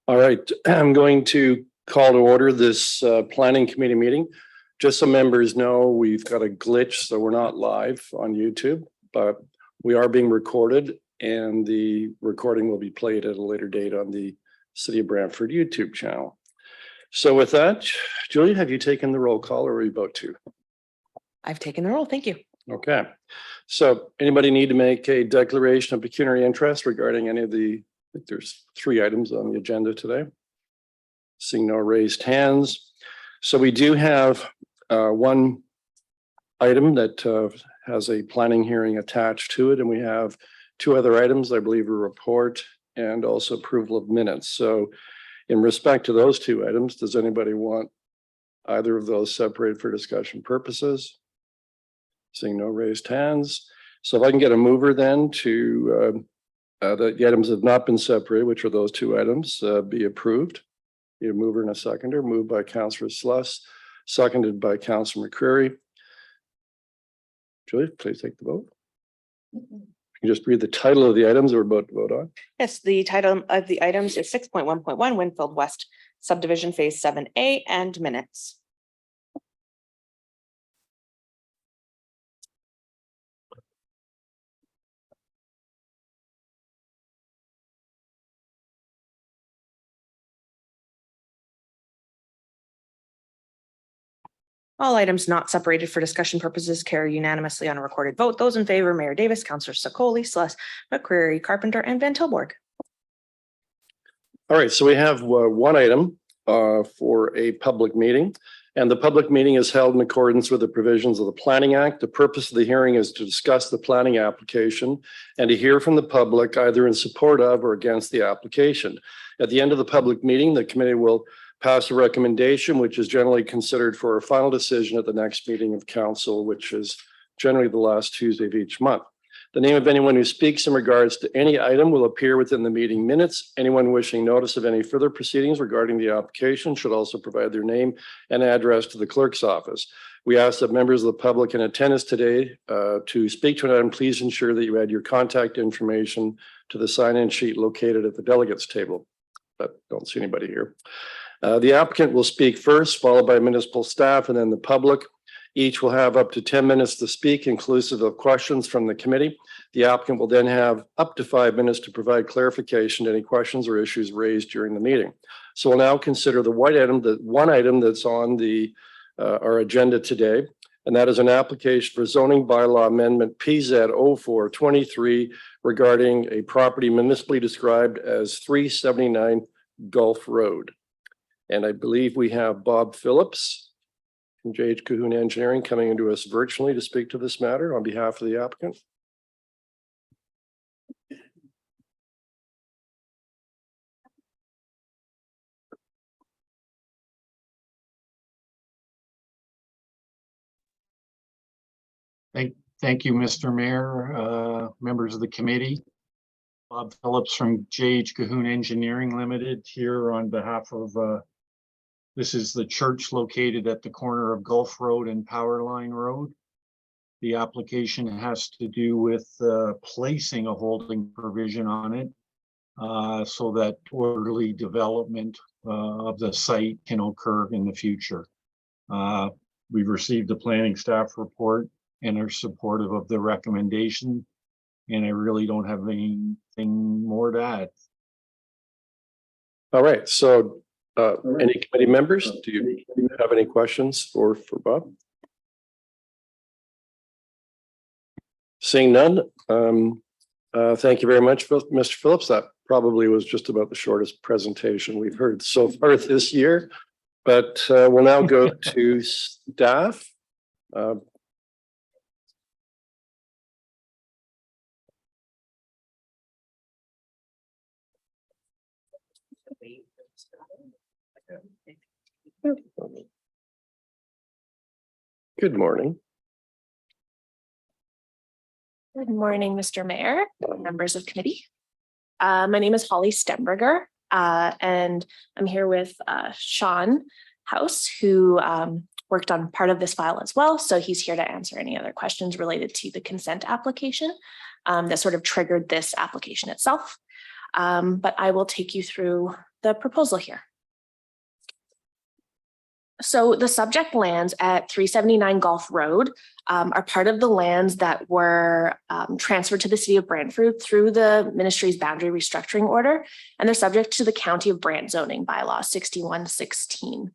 All right, I'm going to call to order this planning committee meeting. Just so members know, we've got a glitch, so we're not live on YouTube, but we are being recorded and the recording will be played at a later date on the City of Brantford YouTube channel. So with that, Julia, have you taken the roll call or are we about to? I've taken the roll. Thank you. Okay. So anybody need to make a declaration of pecuniary interest regarding any of the, I think there's 3 items on the agenda today. Seeing no raised hands. So we do have one item that has a planning hearing attached to it, and we have 2 other items, I believe, a report and also approval of minutes. So in respect to those 2 items, does anybody want either of those separated for discussion purposes? Seeing no raised hands. So if I can get a mover then to the items have not been separated, which are those 2 items, be approved. Need a mover and a seconder. Moved by Councillor Sluss, seconded by Councillor McCreary. Julie, please take the vote. You can just read the title of the items we're about to vote on. Yes, the title of the items is 6.1.1 Winfield West Subdivision Phase 7A and minutes. All items not separated for discussion purposes carry unanimously on a recorded vote. Those in favor, Mayor Davis, Councillor Sakoli, Sluss, McCreary, Carpenter, and Van Tilburg. All right, so we have one item for a public meeting, and the public meeting is held in accordance with the provisions of the Planning Act. The purpose of the hearing is to discuss the planning application and to hear from the public either in support of or against the application. At the end of the public meeting, the committee will pass a recommendation, which is generally considered for a final decision at the next meeting of council, which is generally the last Tuesday of each month. The name of anyone who speaks in regards to any item will appear within the meeting minutes. Anyone wishing notice of any further proceedings regarding the application should also provide their name and address to the clerk's office. We ask that members of the public in attendance today to speak to an item, please ensure that you add your contact information to the sign-in sheet located at the delegates table. But don't see anybody here. The applicant will speak first, followed by municipal staff and then the public. Each will have up to 10 minutes to speak, inclusive of questions from the committee. The applicant will then have up to 5 minutes to provide clarification to any questions or issues raised during the meeting. So we'll now consider the one item that's on the our agenda today, and that is an application for zoning bylaw amendment PZ 0423 regarding a property municipally described as 379 Gulf Road. And I believe we have Bob Phillips from J.H. Cahoon Engineering coming into us virtually to speak to this matter on behalf of the applicant. Thank you, Mr. Mayor, members of the committee. Bob Phillips from J.H. Cahoon Engineering Limited here on behalf of this is the church located at the corner of Gulf Road and Powerline Road. The application has to do with placing a holding provision on it so that orderly development of the site can occur in the future. We've received the planning staff report and are supportive of the recommendation, and I really don't have anything more to add. All right, so any committee members, do you have any questions for Bob? Seeing none, thank you very much, Mr. Phillips. That probably was just about the shortest presentation we've heard so far this year, but we'll now go to staff. Good morning. Good morning, Mr. Mayor, members of committee. My name is Holly Stemberger, and I'm here with Sean House, who worked on part of this file as well. So he's here to answer any other questions related to the consent application that sort of triggered this application itself. But I will take you through the proposal here. So the subject lands at 379 Gulf Road are part of the lands that were transferred to the city of Brantford through the ministry's boundary restructuring order, and they're subject to the County of Brant zoning bylaw 6116.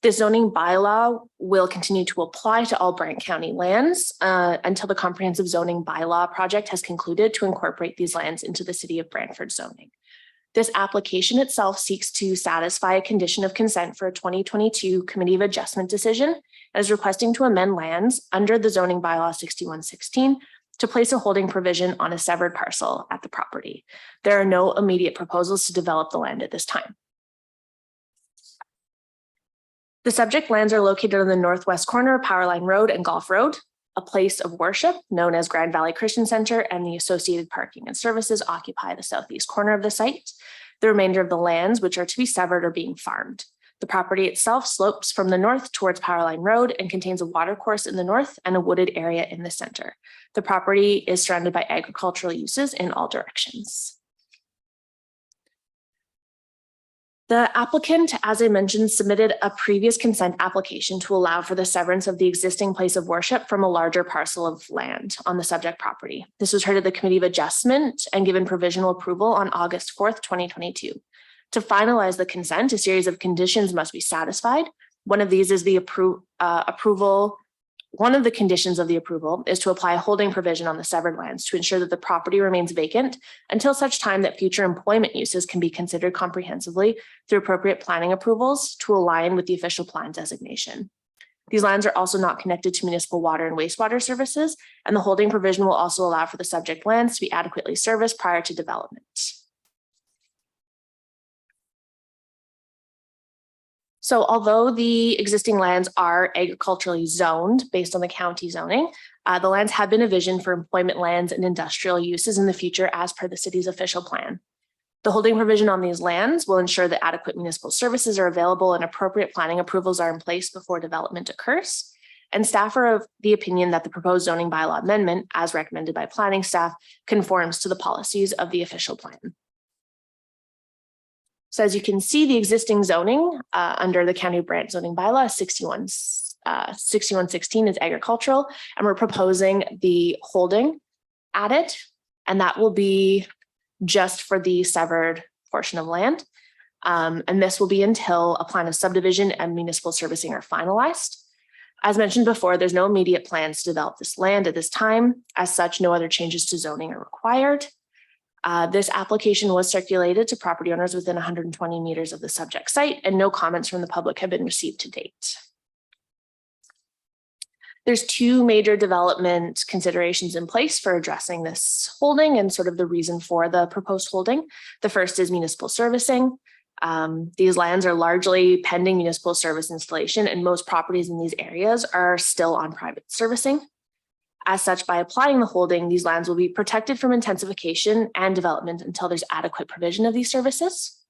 This zoning bylaw will continue to apply to all Brant County lands until the comprehensive zoning bylaw project has concluded to incorporate these lands into the city of Brantford zoning. This application itself seeks to satisfy a condition of consent for a 2022 Committee of Adjustment decision and is requesting to amend lands under the zoning bylaw 6116 to place a holding provision on a severed parcel at the property. There are no immediate proposals to develop the land at this time. The subject lands are located on the northwest corner of Powerline Road and Gulf Road. A place of worship known as Grand Valley Christian Center and the associated parking and services occupy the southeast corner of the site. The remainder of the lands, which are to be severed, are being farmed. The property itself slopes from the north towards Powerline Road and contains a watercourse in the north and a wooded area in the center. The property is surrounded by agricultural uses in all directions. The applicant, as I mentioned, submitted a previous consent application to allow for the severance of the existing place of worship from a larger parcel of land on the subject property. This was heard at the Committee of Adjustment and given provisional approval on August 4th, 2022. To finalize the consent, a series of conditions must be satisfied. One of these is the approval. One of the conditions of the approval is to apply a holding provision on the severed lands to ensure that the property remains vacant until such time that future employment uses can be considered comprehensively through appropriate planning approvals to align with the official plan designation. These lands are also not connected to municipal water and wastewater services, and the holding provision will also allow for the subject lands to be adequately serviced prior to development. So although the existing lands are agriculturally zoned based on the county zoning, the lands have been envisioned for employment lands and industrial uses in the future as per the city's official plan. The holding provision on these lands will ensure that adequate municipal services are available and appropriate planning approvals are in place before development occurs. And staff are of the opinion that the proposed zoning bylaw amendment, as recommended by planning staff, conforms to the policies of the official plan. So as you can see, the existing zoning under the County of Brant zoning bylaw 6116 is agricultural, and we're proposing the holding added, and that will be just for the severed portion of land. And this will be until a plan of subdivision and municipal servicing are finalized. As mentioned before, there's no immediate plans to develop this land at this time. As such, no other changes to zoning are required. This application was circulated to property owners within 120 meters of the subject site, and no comments from the public have been received to date. There's two major development considerations in place for addressing this holding and sort of the reason for the proposed holding. The first is municipal servicing. These lands are largely pending municipal service installation, and most properties in these areas are still on private servicing. As such, by applying the holding, these lands will be protected from intensification and development until there's adequate provision of these services.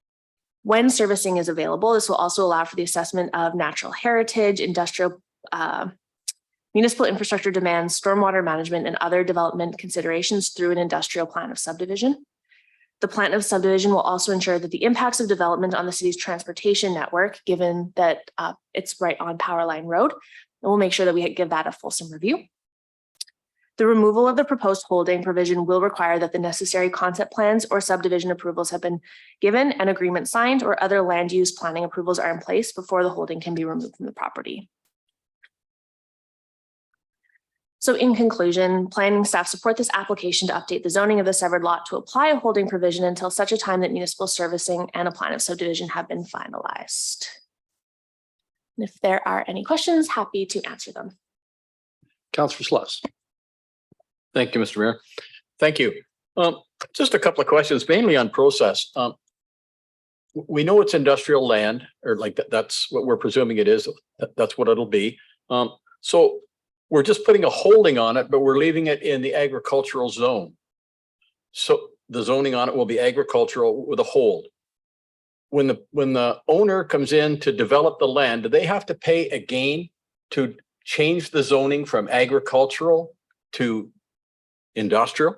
When servicing is available, this will also allow for the assessment of natural heritage, industrial, municipal infrastructure demands, stormwater management, and other development considerations through an industrial plan of subdivision. The plan of subdivision will also ensure that the impacts of development on the city's transportation network, given that it's right on Powerline Road, and we'll make sure that we give that a fulsome review. The removal of the proposed holding provision will require that the necessary concept plans or subdivision approvals have been given, an agreement signed, or other land use planning approvals are in place before the holding can be removed from the property. So in conclusion, planning staff support this application to update the zoning of the severed lot to apply a holding provision until such a time that municipal servicing and a plan of subdivision have been finalized. And if there are any questions, happy to answer them. Councillor Sluss. Thank you, Mr. Mayor. Thank you. Just a couple of questions, mainly on process. We know it's industrial land, or like that's what we're presuming it is. That's what it'll be. So we're just putting a holding on it, but we're leaving it in the agricultural zone. So the zoning on it will be agricultural with a hold. When the owner comes in to develop the land, do they have to pay again to change the zoning from agricultural to industrial?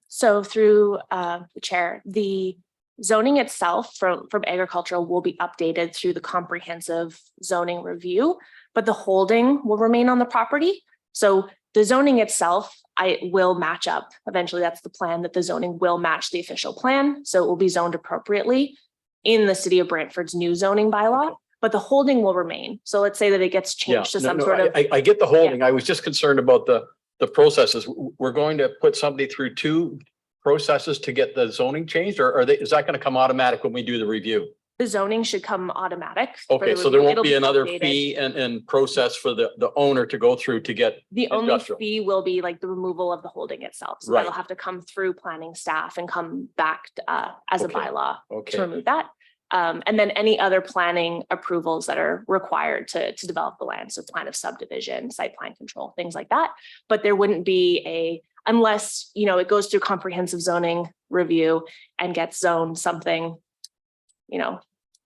So through the chair, the Zoning itself from agricultural will be updated through the comprehensive zoning review, but the holding will remain on the property. So the zoning itself, will match up. Eventually, that's the plan, that the zoning will match the official plan. So it will be zoned appropriately in the city of Brantford's new zoning bylaw, but the holding will remain. So let's say that it gets changed to some sort of. I get the holding. I was just concerned about the processes. We're going to put somebody through two processes to get the zoning changed, or is that going to come automatic when we do the review? The zoning should come automatic. for the Okay, so there review. won't It'll be another updated. fee and process for the owner to go through to get. The only industrial. fee will be like the removal of the holding itself. So Right. that'll have to come through planning staff and come back as a Okay. bylaw to Okay, remove that. And then any other planning approvals that are required to develop the land. So plan of subdivision, site plan control, things like that. But there wouldn't be unless, it goes through comprehensive zoning review and gets zoned something,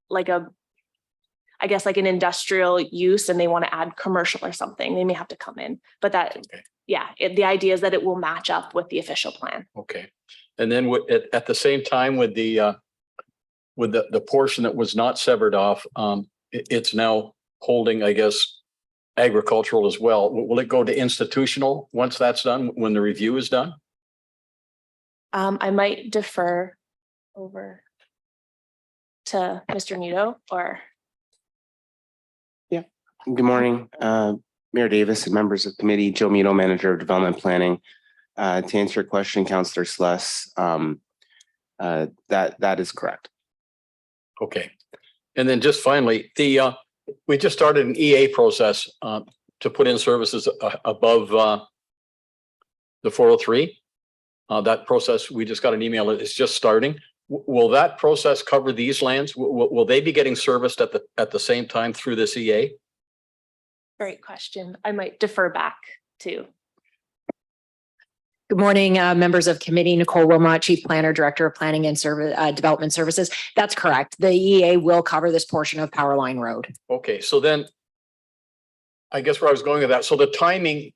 like I guess like an industrial use, and they want to add commercial or something, they may have to come in. But that, Okay. the idea is that it will match up with the official plan. okay. And then at the same time with the portion that was not severed off, it's now holding, I guess, agricultural as well. Will it go to institutional once that's done, when the review is done? I might defer over to Mr. Muto or. Good morning, Mayor Davis and members of the committee, Joe Mito, Manager of Development Planning. To answer your question, Councillor Sluss, that is correct. Okay. And then just finally, we just started an EA process to put in services above the 403. That process, we just got an email, it's just starting. Will that process cover these lands? Will they be getting serviced at the same time through this EA? Great question. I might defer back to. Good morning, members of committee. Nicole Wilmot, Chief Planner, Director of Planning and Development Services. That's correct. The EA will cover this portion of Powerline Road. Okay, so then I guess where I was going with that. So the timing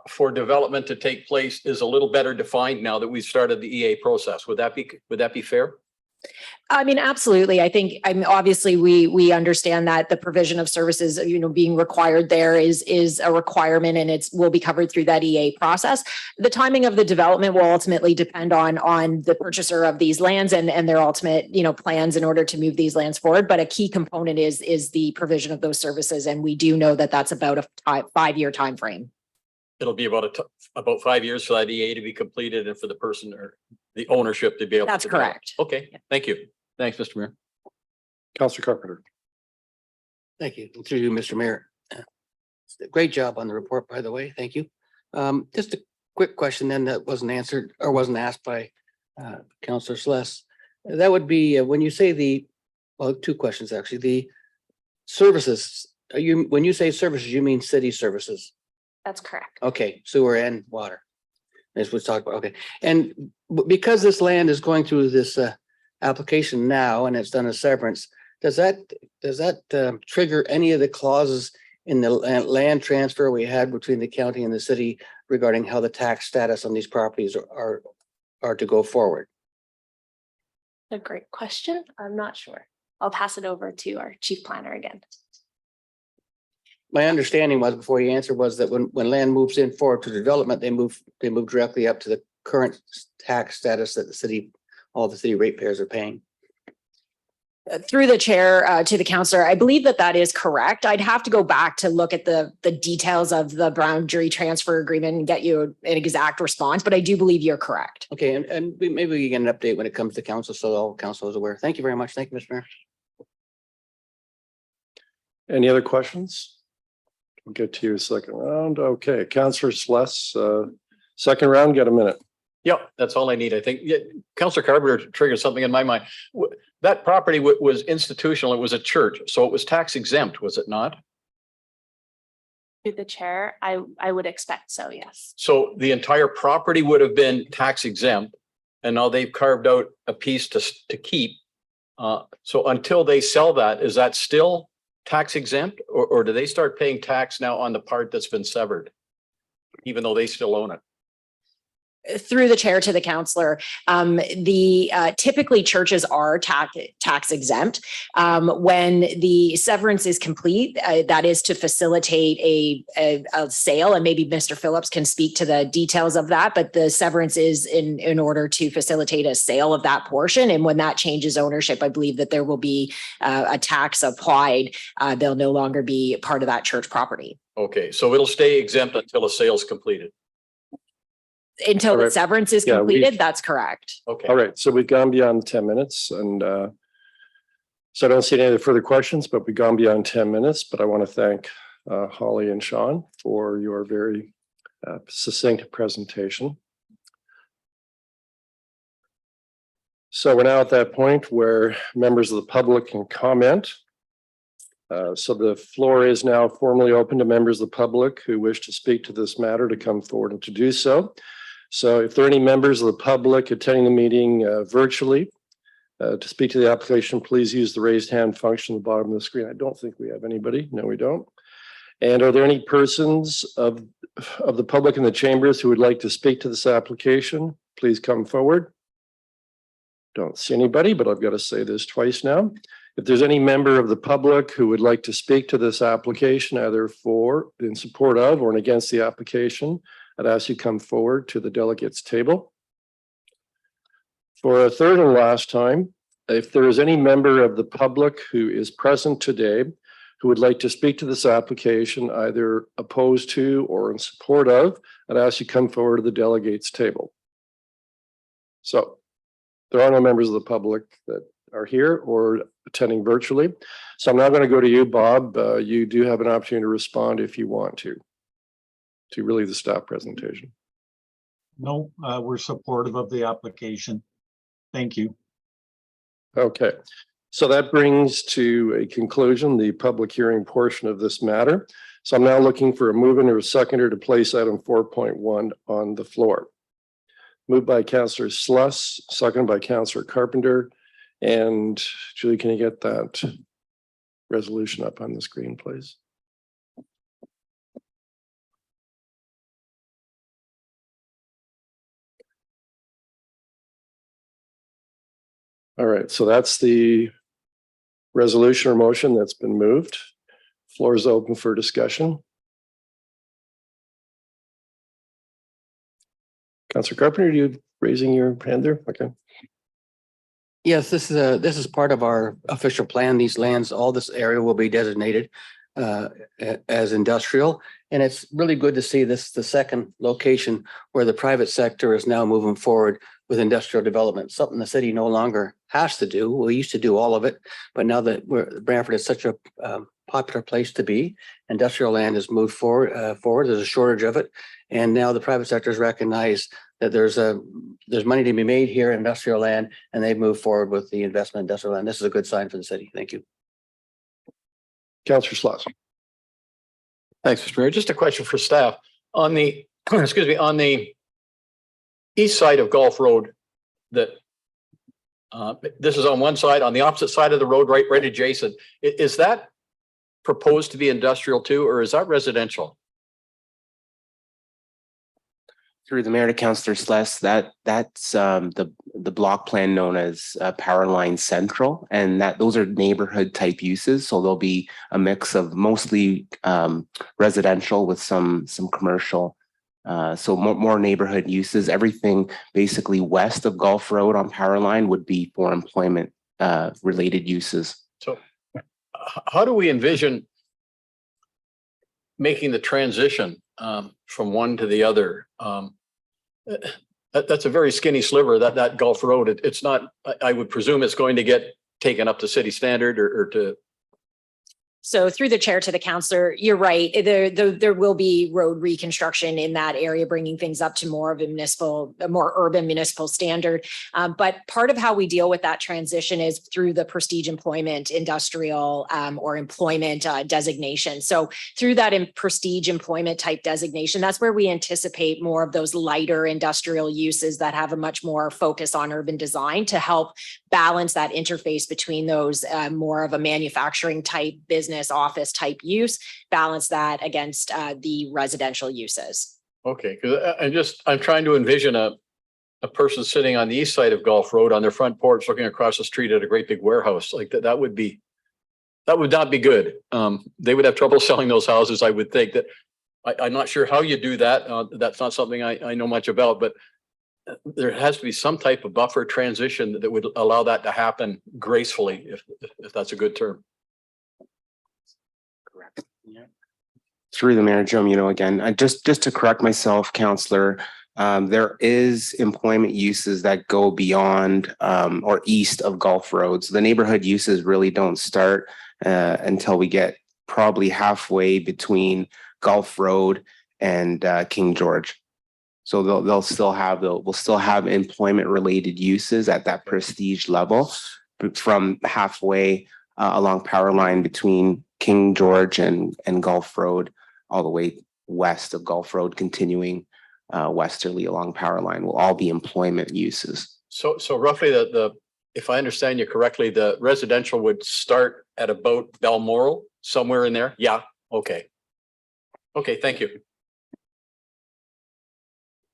for development to take place is a little better defined now that we've started the EA process. Would that be fair? I mean, absolutely. I think obviously we understand that the provision of services, being required there is a requirement, and will be covered through that EA process. The timing of the development will ultimately depend on the purchaser of these lands and their ultimate, plans in order to move these lands forward. But a key component is the provision of those services. And we do know that that's about a 5-year time frame. It'll be about 5 years for that EA to be completed and for the person or the ownership to be able to. That's correct. Okay, Yeah. thank you. Thanks, Mr. Mayor. Councillor Carpenter. Thank you. Through you, Mr. Mayor. Great job on the report, by the way. Thank you. Just a quick question then that wasn't answered or wasn't asked by Councillor Sluss. That would be when you say two questions actually. The services, when you say services, you mean city services? That's correct. Okay, sewer and water. That's what's talked about. Okay. And because this land is going through this application now and it's done a severance, does that trigger any of the clauses in the land transfer we had between the county and the city regarding how the tax status on these properties are to go forward? A great question. I'm not sure. I'll pass it over to our chief planner again. My understanding was, before you answer, was that when land moves in forward to development, they move directly up to the current tax status that all the city ratepayers are paying. Through the chair to the councillor, I believe that is correct. I'd have to go back to look at the details of the boundary transfer agreement and get you an exact response, but I do believe you're correct. Okay, and maybe we get an update when it comes to council, so all council is aware. Thank you very much. Thank you, Mr. Mayor. Any other questions? We'll get to you second round. Okay, Councillor Sluss, second round, get a minute. Yeah, that's all I need. I think Councillor Carpenter triggered something in my mind. That property was institutional. It was a church, so it was tax exempt, was it not? To the chair, I would expect so, yes. So the entire property would have been tax exempt, and now they've carved out a piece to keep. So until they sell that, is that still tax exempt, or do they start paying tax now on the part that's been severed, even though they still own it? Through the chair to the councillor, typically churches are tax exempt. When the severance is complete, that is to facilitate a sale, and maybe Mr. Phillips can speak to the details of that, but the severance is in order to facilitate a sale of that portion. And when that changes ownership, I believe that there will be a tax applied. They'll no longer be part of that church property. Okay, so it'll stay exempt until a sale is completed. Until All the right. severance is Yeah, completed, that's correct. Okay. All right, so we've gone beyond 10 minutes and so I don't see any other further questions, but we've gone beyond 10 minutes. But I want to thank Holly and Sean for your very succinct presentation. So we're now at that point where members of the public can comment. So the floor is now formally open to members of the public who wish to speak to this matter to come forward and to do so. So if there are any members of the public attending the meeting virtually to speak to the application, please use the raised hand function at the bottom of the screen. I don't think we have anybody. No, we don't. And are there any persons of the public in the chambers who would like to speak to this application? Please come forward. Don't see anybody, but I've got to say this twice now. If there's any member of the public who would like to speak to this application, either in support of or against the application, I'd ask you come forward to the delegates table. For a third and last time, if there is any member of the public who is present today who would like to speak to this application, either opposed to or in support of, I'd ask you come forward to the delegates table. So there are no members of the public that are here or attending virtually. So I'm now going to go to you, Bob. You do have an opportunity to respond if you want to really the staff presentation. No, we're supportive of the application. Thank you. Okay, so that brings to a conclusion the public hearing portion of this matter. So I'm now looking for a mover or a seconder to place item 4.1 on the floor. Moved by Councillor Sluss, seconded by Councillor Carpenter. And Julie, can you get that resolution up on the screen, please? All right, so that's the resolution or motion that's been moved. Floor is open for discussion. Councillor Carpenter, are you raising your hand there? Okay. Yes, this is part of our official plan. These lands, all this area will be designated as industrial. And it's really good to see this, the second location where the private sector is now moving forward with industrial development, something the city no longer has to do. We used to do all of it, but now that Brantford is such a popular place to be, industrial land has moved forward. There's a shortage of it. And now the private sector has recognized that there's money to be made here in industrial land, and they've moved forward with the investment in industrial land. This is a good sign for the city. Thank you. Councillor Sluss. Thanks, Mr. Mayor. Just a question for staff on the, excuse me, on the east side of Gulf Road, that this is on one side, on the opposite side of the road, right adjacent. Is that proposed to be industrial too, or is that residential? Through the mayor to Councillor Sluss, that's the block plan known as Power Line Central, and those are neighborhood type uses. So there'll be a mix of mostly residential with some commercial. So more neighborhood uses. Everything basically west of Gulf Road on Power Line would be for employment related uses. So how do we envision making the transition from one to the other? That's a very skinny sliver, that Gulf Road. It's not, I would presume it's going to get taken up to city standard or to. So through the chair to the councillor, you're right. There will be road reconstruction in that area, bringing things up to more of a more urban municipal standard. But part of how we deal with that transition is through the prestige employment industrial or employment designation. So through that prestige employment type designation, that's where we anticipate more of those lighter industrial uses that have a much more focus on urban design to help balance that interface between those more of a manufacturing type business office type use, balance that against the residential uses. Okay, because I'm trying to envision a a person sitting on the east side of Gulf Road on their front porch, looking across the street at a great big warehouse like that, that would not be good. They would have trouble selling those houses. I would think that. I'm not sure how you do that. That's not something I know much about, but there has to be some type of buffer transition that would allow that to happen gracefully, if that's a good term. Correct. Yeah. Through the mayor, Jim, again, just to correct myself, Councillor, there is employment uses that go beyond or east of Gulf Roads. The neighborhood uses really don't start until we get probably halfway between Gulf Road and King George. So we'll still have employment related uses at that prestige level from halfway along power line between King George and Gulf Road, all the way west of Gulf Road, continuing westerly along power line will all be employment uses. So roughly if I understand you correctly, the residential would start at about Balmoral, somewhere in there? Yeah, okay. Okay, thank you.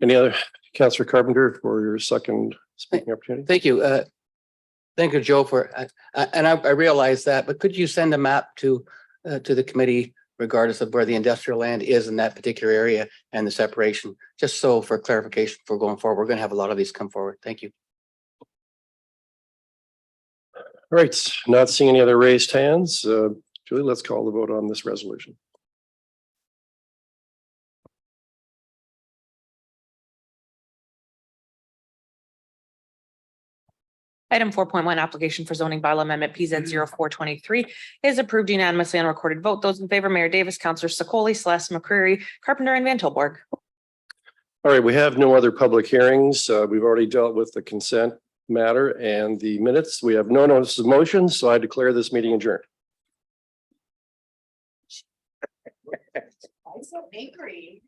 Any other, Councillor Carpenter, for your second speaking opportunity? Thank you. Thank you, Joe, and I realize that, but could you send a map to the committee regardless of where the industrial land is in that particular area and the separation, just so for clarification for going forward? We're going to have a lot of these come forward. Thank you. All right, not seeing any other raised hands. Julie, let's call the vote on this resolution. Item 4.1, application for zoning bylaw amendment PZ 0423 is approved unanimously on recorded vote. Those in favor, Mayor Davis, Councillor Sakoli, Celeste, McCreary, Carpenter, and Van Tilburg. All right, we have no other public hearings. We've already dealt with the consent matter and the minutes. We have no notice of motion, so I declare this meeting adjourned. I'm so angry.